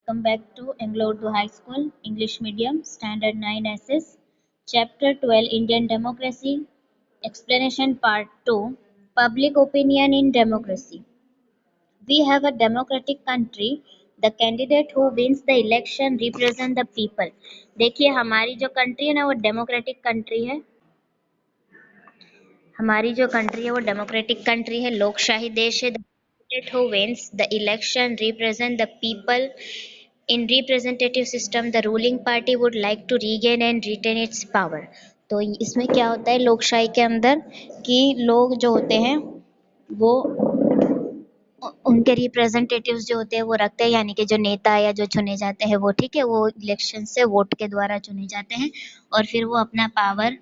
Welcome back to Anglo Urdu High School, English Medium, Standard 9 SS, Chapter 12 Indian Democracy, Explanation Part 2 Public Opinion in Democracy. We have a democratic country. The candidate who wins the election represent the people. देखिए हमारी जो country है ना वो democratic country है हमारी जो country है वो डेमोक्रेटिक कंट्री है लोकशाही देश है The candidate who wins the election represent the people. In representative system, the ruling party would like to regain and retain its power. तो इसमें क्या होता है लोकशाही के अंदर कि लोग जो होते हैं वो उनके रिप्रेजेंटेटिव्स जो होते हैं वो रखते हैं यानी कि जो नेता या जो चुने जाते हैं वो ठीक है वो इलेक्शन से वोट के द्वारा चुने जाते हैं और फिर वो अपना पावर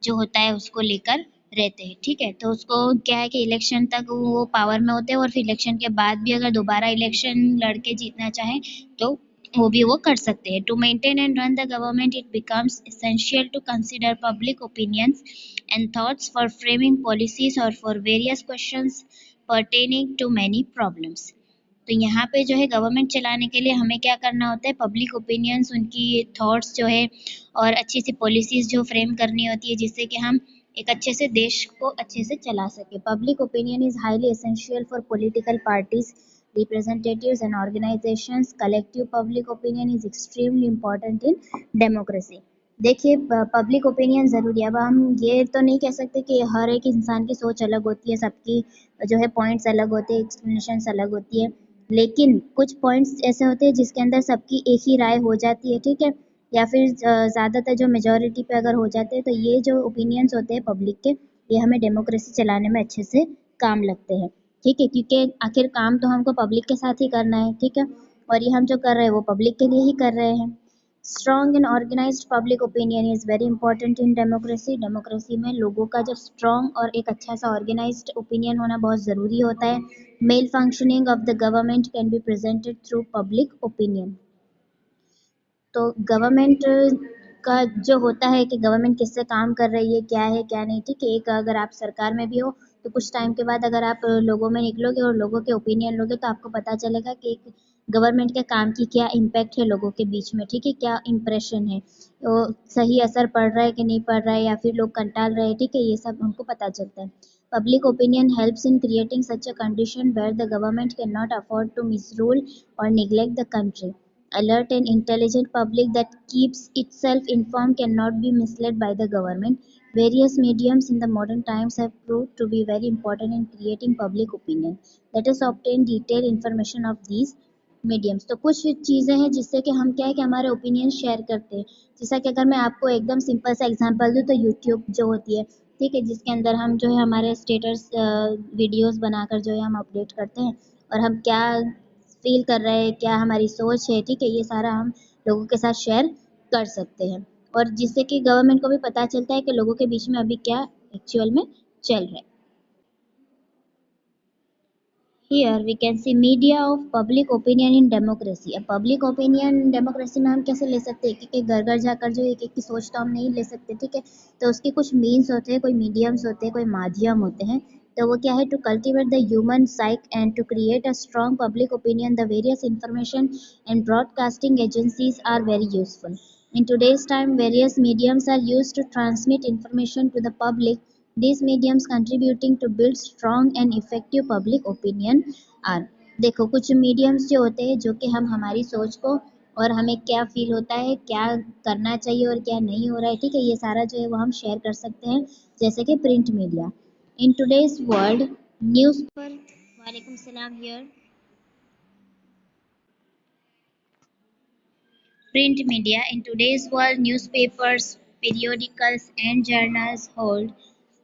जो होता है उसको लेकर रहते हैं ठीक है तो उसको क्या है कि इलेक्शन तक वो पावर में होते हैं और फिर इलेक्शन के बाद भी अगर दोबारा इलेक्शन लड़के जीतना चाहें तो वो भी वो कर सकते हैं to maintain and run the government it becomes essential to consider public opinions and thoughts for framing policies और for various questions pertaining to many problems. तो यहाँ पे जो है गवर्नमेंट चलाने के लिए हमें क्या करना होता है पब्लिक ओपिनियंस उनकी थॉट्स जो है और अच्छी सी पॉलिसीज जो फ्रेम करनी होती है जिससे कि हम एक अच्छे से देश को अच्छे से चला सके public opinion is highly essential for political parties representatives and organizations collective public opinion is extremely important in democracy देखिए पब्लिक ओपिनियन ज़रूरी है अब हम ये तो नहीं कह सकते कि हर एक इंसान की सोच अलग होती है सबकी जो है पॉइंट्स अलग होते हैं एक्सप्लेनेशंस अलग होती है लेकिन कुछ पॉइंट्स ऐसे होते हैं जिसके अंदर सबकी एक ही राय हो जाती है ठीक है या फिर ज़्यादातर जो मेजॉरिटी पे अगर हो जाते हैं तो ये जो ओपिनियंस होते हैं पब्लिक के ये हमें डेमोक्रेसी चलाने में अच्छे से काम लगते हैं ठीक है क्योंकि आखिर काम तो हमको पब्लिक के साथ ही करना है ठीक है और ये हम जो कर रहे हैं वो पब्लिक के लिए ही कर रहे हैं strong and organised public opinion is very important in democracy democracy में लोगों का जो स्ट्रॉन्ग और एक अच्छा सा ऑर्गेनाइज्ड ओपिनियन होना बहुत ज़रूरी होता है male functioning of the government can be presented through public opinion तो गवर्नमेंट का जो होता है कि गवर्नमेंट किससे काम कर रही है क्या नहीं ठीक है एक अगर आप सरकार में भी हो तो कुछ टाइम के बाद अगर आप लोगों में निकलोगे और लोगों के ओपिनियन लोगे तो आपको पता चलेगा कि एक गवर्नमेंट के काम की क्या इम्पैक्ट है लोगों के बीच में ठीक है क्या इम्प्रेशन है तो सही असर पड़ रहा है कि नहीं पड़ रहा है या फिर लोग कंटाल रहे हैं ठीक है ये सब हमको पता चलता है public opinion helps in creating such a condition where the government can not afford to misrule और neglect the country alert and intelligent public that keeps itself informed cannot be misled by the government. Various mediums in the modern times have proved to be very important in creating public opinion. Let us obtain detailed information of these mediums. तो कुछ चीज़ें हैं जिससे कि हम क्या है कि हमारे ओपिनियन शेयर करते हैं जैसा कि अगर मैं आपको एकदम सिंपल सा एग्जांपल दूँ तो यूट्यूब जो होती है ठीक है जिसके अंदर हम जो है हमारे स्टेटस वीडियोस बनाकर जो है हम अपडेट करते हैं और हम क्या फील कर रहे हैं क्या हमारी सोच है ठीक है ये सारा हम लोगों के साथ शेयर कर सकते हैं और जिससे कि गवर्नमेंट को भी पता चलता है कि लोगों के बीच में अभी क्या एक्चुअल में चल रहा है Here we can see media of public opinion in democracy. अब public opinion democracy में हम कैसे ले सकते हैं क्योंकि घर घर जाकर जो एक एक की सोच तो हम नहीं ले सकते ठीक है तो उसके कुछ मीन्स होते हैं कोई मीडियम्स होते हैं कोई माध्यम होते हैं तो वो क्या है to cultivate the human psyche and to create a strong public opinion the various information and broadcasting agencies are very useful In today's time, various mediums are used to transmit information to the public. These mediums contributing to build strong and effective public opinion are देखो कुछ mediums जो होते हैं जो कि हम हमारी सोच को और हमें क्या फील होता है क्या करना चाहिए और क्या नहीं हो रहा है ठीक है ये सारा जो है वो हम शेयर कर सकते हैं जैसे कि print media in today's world news पर वालेकुम सलाम here Print media in today's world, newspapers, periodicals, and journals hold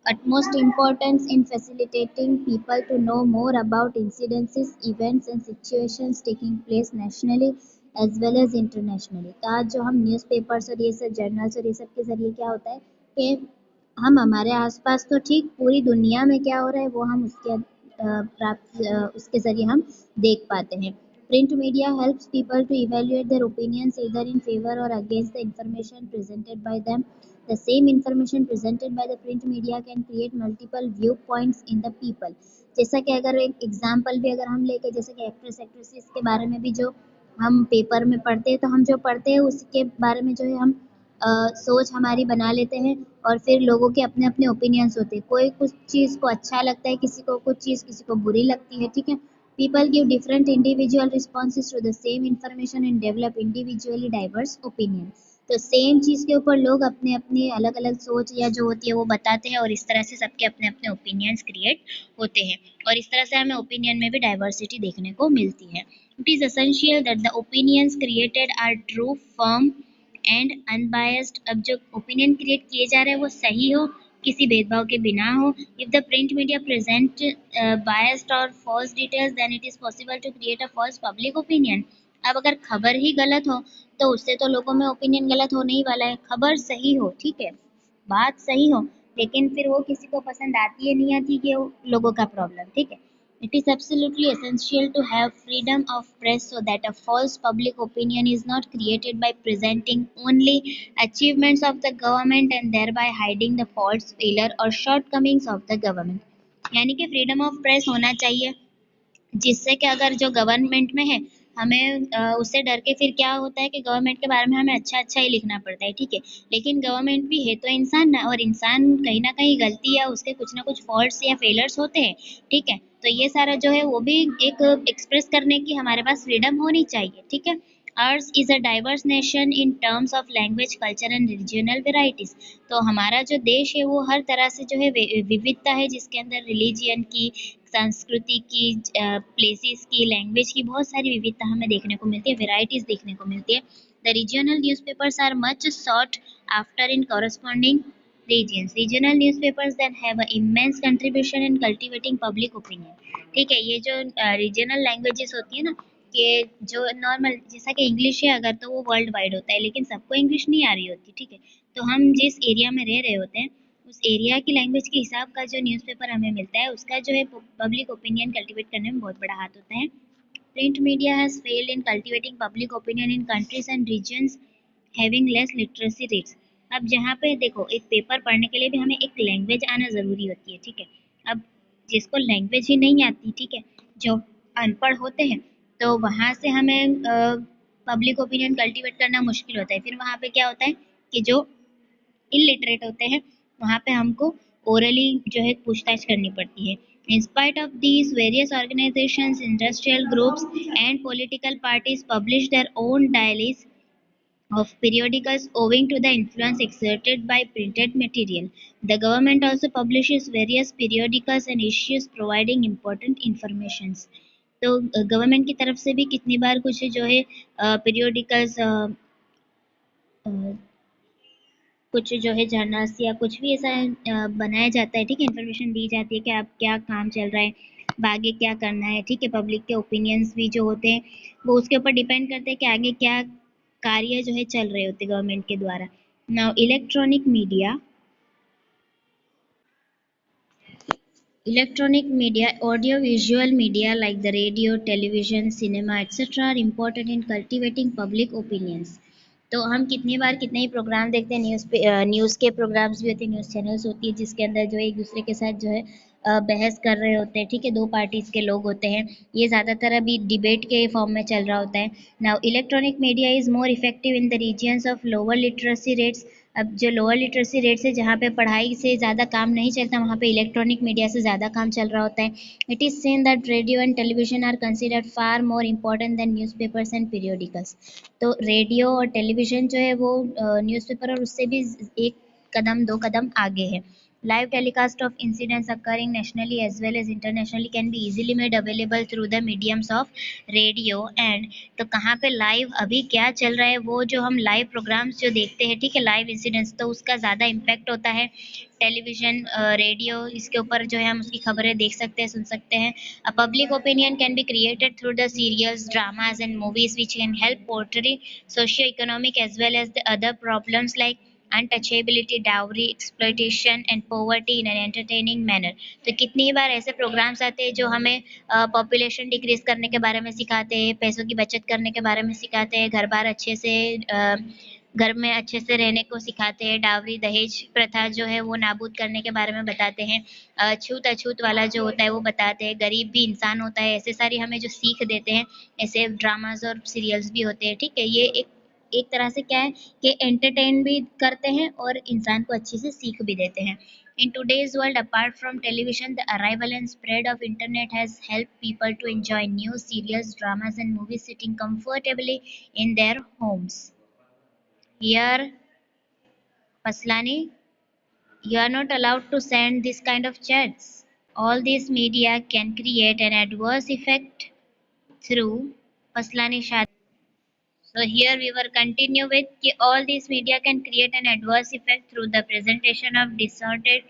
utmost importance in facilitating people to know more about incidences, events, and situations taking place nationally as well as internationally. तो आज जो हम newspapers और ये सब journals और ये सब के ज़रिए क्या होता है कि हम हमारे आसपास तो ठीक पूरी दुनिया में क्या हो रहा है वो हम उसके ज़रिए हम देख पाते हैं Print media helps people to evaluate their opinions either in favor or against the information presented by them. The same information presented by the print media can create multiple viewpoints in the people. जैसा कि अगर एक example भी अगर हम लेके जैसे कि एक्ट्रेसेस के बारे में भी जो हम पेपर में पढ़ते हैं तो हम जो पढ़ते हैं उसके बारे में जो है हम सोच हमारी बना लेते हैं और फिर लोगों के अपने अपने ओपिनियंस होते हैं। कोई कुछ चीज़ को अच्छा लगता है, किसी को कुछ चीज़ किसी को बुरी लगती है, ठीक है। People give different individual responses to the same information and develop individually diverse opinion. तो सेम चीज़ के ऊपर लोग अपने अपने अलग अलग सोच या जो होती है वो बताते हैं और इस तरह से सबके अपने अपने ओपिनियंस क्रिएट होते हैं और इस तरह से हमें ओपिनियन में भी डाइवर्सिटी देखने को मिलती है। It is essential that the opinions created are true, firm and unbiased. अब जो ओपिनियन क्रिएट किए जा रहे हैं वो सही हो, किसी भेदभाव के बिना हो। If the print media present biased or false details, then it is possible to create a false public opinion. अब अगर खबर ही गलत हो तो उससे तो लोगों में ओपिनियन गलत होने ही वाला है। खबर सही हो, ठीक है, बात सही हो, लेकिन फिर वो किसी को पसंद आती है नहीं आती, ये लोगों का प्रॉब्लम, ठीक है। It is absolutely essential to have freedom of press so that a false public opinion is not created by presenting only achievements of the government and thereby hiding the faults, failure or shortcomings of the government. यानी कि freedom of press होना चाहिए जिससे कि अगर जो government में है हमें उससे डर के फिर क्या होता है कि गवर्नमेंट के बारे में हमें अच्छा अच्छा ही लिखना पड़ता है, ठीक है। लेकिन गवर्नमेंट भी है तो इंसान ना, और इंसान कहीं ना कहीं गलती या उसके कुछ ना कुछ फॉल्ट्स या फेलर्स होते हैं, ठीक है। तो ये सारा जो है वो भी एक एक्सप्रेस करने की हमारे पास फ्रीडम होनी चाहिए, ठीक है। Ours is a diverse nation in terms of language, culture and regional varieties. तो हमारा जो देश है वो हर तरह से जो है विविधता है जिसके अंदर रिलीजियन की, संस्कृति की, प्लेसेस की, लैंग्वेज की बहुत सारी विविधता हमें देखने को मिलती है, वेराइटीज देखने को मिलती है। The regional newspapers are much sought after in corresponding regions. Regional newspapers that have an immense contribution in cultivating public opinion. ठीक है, ये जो रीजनल लैंग्वेजेस होती है ना, कि जो नॉर्मल जैसा कि इंग्लिश है अगर तो वो वर्ल्ड वाइड होता है, लेकिन सबको इंग्लिश नहीं आ रही होती, ठीक है। तो हम जिस एरिया में रह रहे होते हैं उस एरिया की लैंग्वेज के हिसाब का जो न्यूज़पेपर हमें मिलता है उसका जो है पब्लिक ओपिनियन कल्टीवेट करने में बहुत बड़ा हाथ होता है। Print media has failed in cultivating public opinion in countries and regions having less literacy rates. अब जहाँ पे देखो एक पेपर पढ़ने के लिए भी हमें एक लैंग्वेज आना ज़रूरी होती है, ठीक है। अब जिसको लैंग्वेज ही नहीं आती, ठीक है, जो अनपढ़ होते हैं, तो वहाँ से हमें पब्लिक ओपिनियन कल्टीवेट करना मुश्किल होता है। फिर वहाँ पे क्या होता है कि जो इलिटरेट होते हैं वहाँ पे हमको ओरली जो है पूछताछ करनी पड़ती है। In spite of these, various organizations, industrial groups, and political parties publish their own dailies of periodicals owing to the influence exerted by printed material. The government also publishes various periodicals and issues providing important informations. तो government की तरफ से भी कितनी बार कुछ जो है periodicals कुछ जो है जर्नल्स या कुछ भी ऐसा बनाया जाता है, ठीक है। इन्फॉर्मेशन दी जाती है कि आप क्या काम चल रहा है, आगे क्या करना है, ठीक है। पब्लिक के ओपिनियंस भी जो होते हैं वो उसके ऊपर डिपेंड करते हैं कि आगे क्या कार्य जो है चल रहे होते हैं गवर्नमेंट के द्वारा। Now Electronic media, audio-visual media like the radio, television, cinema, etc. are important in cultivating public opinions. तो हम कितनी बार कितने ही प्रोग्राम देखते हैं, न्यूज़ के प्रोग्राम्स भी होते हैं, न्यूज़ चैनल्स होती है जिसके अंदर जो है एक दूसरे के साथ जो है बहस कर रहे होते हैं, ठीक है। दो पार्टीज के लोग होते हैं, ये ज़्यादातर अभी डिबेट के फॉर्म में चल रहा होता है। Now electronic media is more effective in the regions of lower literacy rates. अब जो लोअर लिटरेसी रेट से जहाँ पे पढ़ाई से ज़्यादा काम नहीं चलता वहाँ पे इलेक्ट्रॉनिक मीडिया से ज़्यादा काम चल रहा होता है। It is seen that radio and television are considered far more important than newspapers and periodicals. तो रेडियो और टेलीविज़न जो है वो न्यूज़पेपर और उससे भी एक कदम दो कदम आगे है। Live telecast of incidents occurring nationally as well as internationally can be easily made available through the mediums of radio and तो कहाँ पे लाइव अभी क्या चल रहा है वो जो हम लाइव प्रोग्राम्स जो देखते हैं, ठीक है, लाइव इंसिडेंट्स, तो उसका ज़्यादा इम्पैक्ट होता है। टेलीविज़न, रेडियो, इसके ऊपर जो है हम उसकी खबरें देख सकते हैं, सुन सकते हैं। A public opinion can be created through the serials, dramas and movies which can help portray socio-economic as well as the other problems like untouchability, dowry, exploitation and poverty in an entertaining manner. तो कितनी बार ऐसे programmes आते हैं जो हमें population decrease करने के बारे में सिखाते हैं, पैसों की बचत करने के बारे में सिखाते हैं, घर बार अच्छे से घर में अच्छे से रहने को सिखाते हैं, डावरी दहेज प्रथा जो है वो नाबूद करने के बारे में बताते हैं, छूत अछूत वाला जो होता है वो बताते हैं, गरीब भी इंसान होता है, ऐसे सारी हमें जो सीख देते हैं, ऐसे ड्रामाज और सीरियल्स भी होते हैं। ठीक है, ये एक एक तरह से क्या है कि एंटरटेन भी करते हैं और इंसान को अच्छी से सीख भी देते हैं। In today's world, apart from television, the arrival and spread of internet has helped people to enjoy news, serials, dramas, and movies sitting comfortably in their homes. Here, Paslani, you are not allowed to send this kind of chats. All these media can create an adverse effect through Paslani Shad. So here we will continue with all these media can create an adverse effect through the presentation of distorted,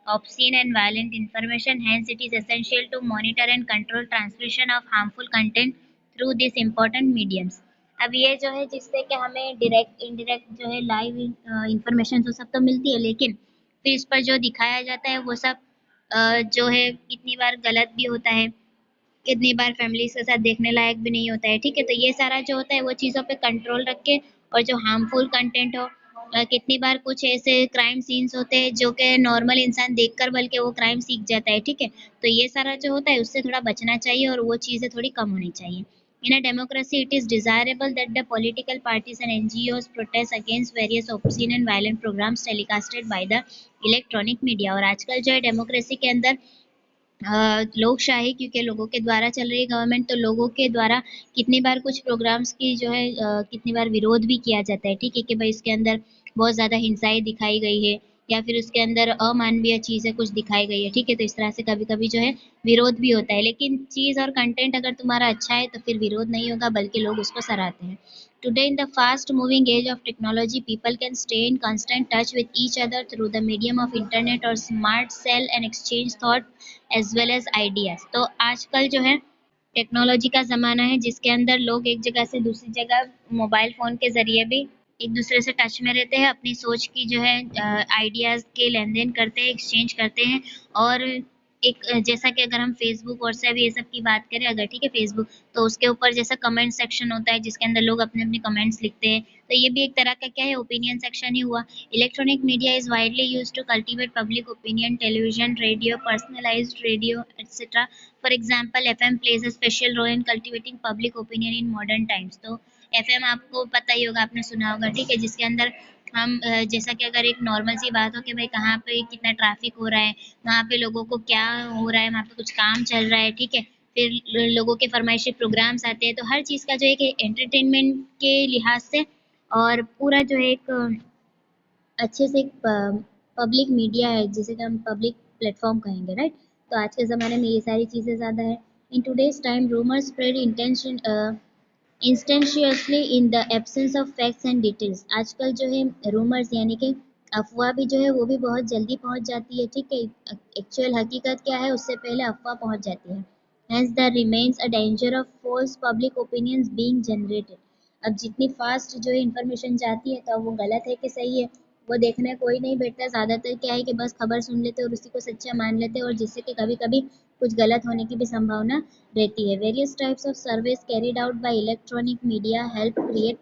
obscene and violent information. Hence, it is essential to monitor and control transmission of harmful content through these important mediums. अब ये जो है जिससे कि हमें direct indirect जो है live information तो सब तो मिलती है, लेकिन फिर इस पर जो दिखाया जाता है वो सब जो है कितनी बार गलत भी होता है, कितनी बार फैमिलीज़ के साथ देखने लायक भी नहीं होता है। ठीक है, तो ये सारा जो होता है वो चीज़ों पे कंट्रोल रख के, और जो हार्मफुल कंटेंट हो, कितनी बार कुछ ऐसे क्राइम सीन्स होते हैं जो कि नॉर्मल इंसान देखकर बल्कि वो क्राइम सीख जाता है। ठीक है, तो ये सारा जो होता है उससे थोड़ा बचना चाहिए और वो चीज़ें थोड़ी कम होनी चाहिए। In a democracy, it is desirable that the political parties and NGOs protest against various obscene and violent programs telecasted by the electronic media। और आजकल जो है डेमोक्रेसी के अंदर लोकशाही, क्योंकि लोगों के द्वारा चल रही है गवर्नमेंट, तो लोगों के द्वारा कितनी बार कुछ प्रोग्राम्स की जो है कितनी बार विरोध भी किया जाता है। ठीक है, कि भाई इसके अंदर बहुत ज़्यादा हिंसाएं दिखाई गई है या फिर उसके अंदर अमानवीय चीज़ें कुछ दिखाई गई है। ठीक है, तो इस तरह से कभी कभी जो है विरोध भी होता है, लेकिन चीज़ और कंटेंट अगर तुम्हारा अच्छा है तो फिर विरोध नहीं होगा बल्कि लोग उसको सराहते हैं। Today, in the fast moving age of technology, people can stay in constant touch with each other through the medium of internet or smart cell and exchange thought as well as ideas। तो आजकल जो है technology का ज़माना है जिसके अंदर लोग एक जगह से दूसरी जगह मोबाइल फ़ोन के ज़रिए भी एक दूसरे से टच में रहते हैं, अपनी सोच की जो है आइडियाज़ के लेन देन करते हैं, एक्सचेंज करते हैं। और एक जैसा कि अगर हम फेसबुक व्हाट्सएप ये सब की बात करें अगर, ठीक है, फेसबुक, तो उसके ऊपर जैसा कमेंट सेक्शन होता है जिसके अंदर लोग अपने अपने कमेंट्स लिखते हैं, तो ये भी एक तरह का क्या है, ओपिनियन सेक्शन ही हुआ। Electronic media is widely use to cultivate public opinion, television, radio, personalised radio etcetera. For example, FM plays a special role in cultivating public opinion in modern times. तो एफएम आपको पता ही होगा, आपने सुना होगा, ठीक है, जिसके अंदर हम जैसा कि अगर एक नॉर्मल सी बात हो कि भाई कहाँ पे कितना ट्रैफिक हो रहा है, वहाँ पे लोगों को क्या हो रहा है, वहाँ पे कुछ काम चल रहा है, ठीक है, फिर लोगों के फरमाइशी प्रोग्राम्स आते हैं, तो हर चीज़ का जो है कि एंटरटेनमेंट के लिहाज से और पूरा जो है एक अच्छे से एक पब्लिक मीडिया है जिसे कि हम पब्लिक प्लेटफॉर्म कहेंगे, राइट। तो आज के ज़माने में ये सारी चीज़ें ज़्यादा है। In today's time rumour spread intention instantaneously in the absence of facts and details. आजकल जो है रूमर्स यानी कि अफवाह भी जो है वो भी बहुत जल्दी पहुंच जाती है। ठीक है, एक्चुअल हकीकत क्या है उससे पहले अफवाह पहुंच जाती है। Hence there remains a danger of false public opinions being generated। अब जितनी फास्ट जो है इंफॉर्मेशन जाती है तो अब वो गलत है कि सही है वो देखने कोई नहीं बैठता। ज़्यादातर क्या है कि बस खबर सुन लेते और उसी को सच्चा मान लेते और जिससे कि कभी कभी कुछ गलत होने की भी संभावना रहती है। Various types of surveys carried out by electronic media help create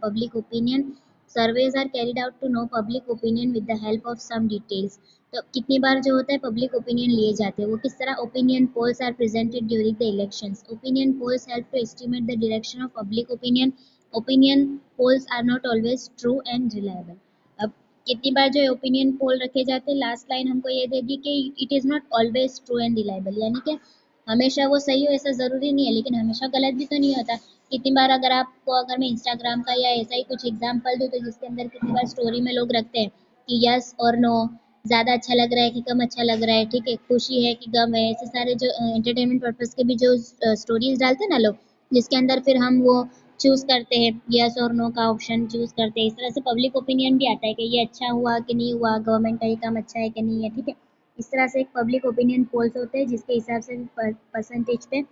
public opinion. Surveys are carried out to know public opinion with the help of some details. तो कितनी बार जो होता है पब्लिक ओपिनियन लिए जाते हैं, वो किस तरह, opinion polls are presented during the elections. Opinion polls help to estimate the direction of public opinion. Opinion polls are not always true and reliable. अब कितनी बार जो है ओपिनियन पोल रखे जाते हैं, लास्ट लाइन हमको ये दे दी कि it is not always true and reliable, यानी कि हमेशा वो सही हो ऐसा ज़रूरी नहीं है, लेकिन हमेशा गलत भी तो नहीं होता। कितनी बार अगर आपको, अगर मैं इंस्टाग्राम का या ऐसा ही कुछ एग्जाम्पल दूँ तो जिसके अंदर कितनी बार स्टोरी में लोग रखते हैं कि यस और नो, ज़्यादा अच्छा लग रहा है कि कम अच्छा लग रहा है, ठीक है, खुशी है कि गम है, ऐसे सारे जो एंटरटेनमेंट पर्पज़ के भी जो स्टोरीज डालते हैं ना लोग, जिसके अंदर फिर हम वो चूज़ करते हैं, यस और नो का ऑप्शन चूज़ करते हैं। इस तरह से पब्लिक ओपिनियन भी आता है कि ये अच्छा हुआ कि नहीं हुआ, गवर्नमेंट का ये काम अच्छा है कि नहीं है, ठीक है। इस तरह से एक पब्लिक ओपिनियन पोल्स होते हैं जिसके हिसाब से परसेंटेज पे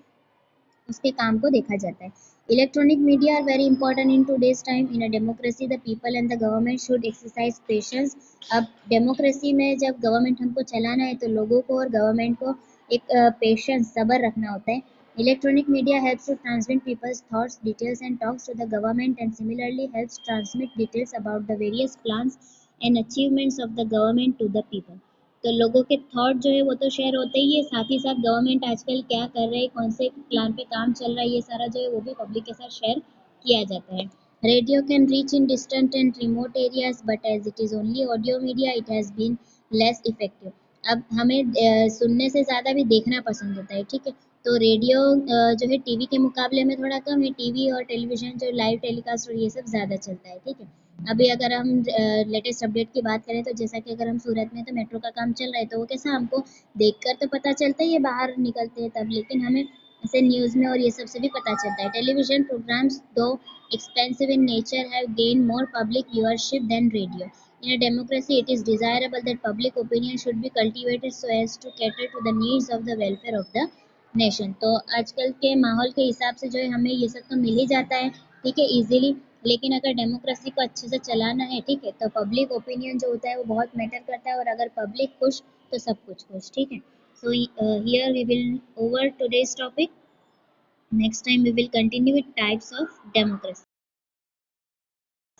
उसके काम को देखा जाता है। Electronic media are very important in today's time. In a democracy the people and the government should exercise patience. अब डेमोक्रेसी में जब गवर्नमेंट हमको चलाना है तो लोगों को और गवर्नमेंट को एक पेशेंस, सब्र रखना होता है। Electronic media helps to transmit people's thoughts, details, and talks to the government, and similarly helps transmit details about the various plans and achievements of the government to the people. तो लोगों के thought जो है वो तो share होते ही है, साथ ही साथ गवर्नमेंट आजकल क्या कर रहे हैं, कौन से प्लान पे काम चल रहा है, ये सारा जो है वो भी पब्लिक के साथ शेयर किया जाता है. Radio can reach in distant and remote areas, but as it is only audio media it has been less effective. अब हमें सुनने से ज़्यादा भी देखना पसंद होता है, ठीक है. तो रेडियो जो है टीवी के मुकाबले में थोड़ा कम है. टीवी और टेलीविज़न जो लाइव टेलीकास्ट और ये सब ज़्यादा चलता है, ठीक है. अभी अगर हम लेटेस्ट अपडेट की बात करें तो जैसा कि अगर हम सूरत में तो मेट्रो का काम चल रहा है, तो वो कैसा हमको देखकर तो पता चलता ही है बाहर निकलते हैं तब, लेकिन हमें ऐसे न्यूज़ में और ये सब से भी पता चलता है. टेलीविज़न प्रोग्राम्स दो expensive in nature have gained more public viewership than radio. In a democracy, it is desirable that public opinion should be cultivated so as to cater to the needs of the welfare of the nation. तो आजकल के माहौल के हिसाब से जो है हमें ये सब तो मिल ही जाता है, ठीक है, इजीली. लेकिन अगर डेमोक्रेसी को अच्छे से चलाना है, ठीक है, तो पब्लिक ओपिनियन जो होता है वो बहुत मैटर करता है, और अगर पब्लिक खुश तो सब कुछ खुश, ठीक है. So here we will over today's topic. Next time we will continue with types of democracy.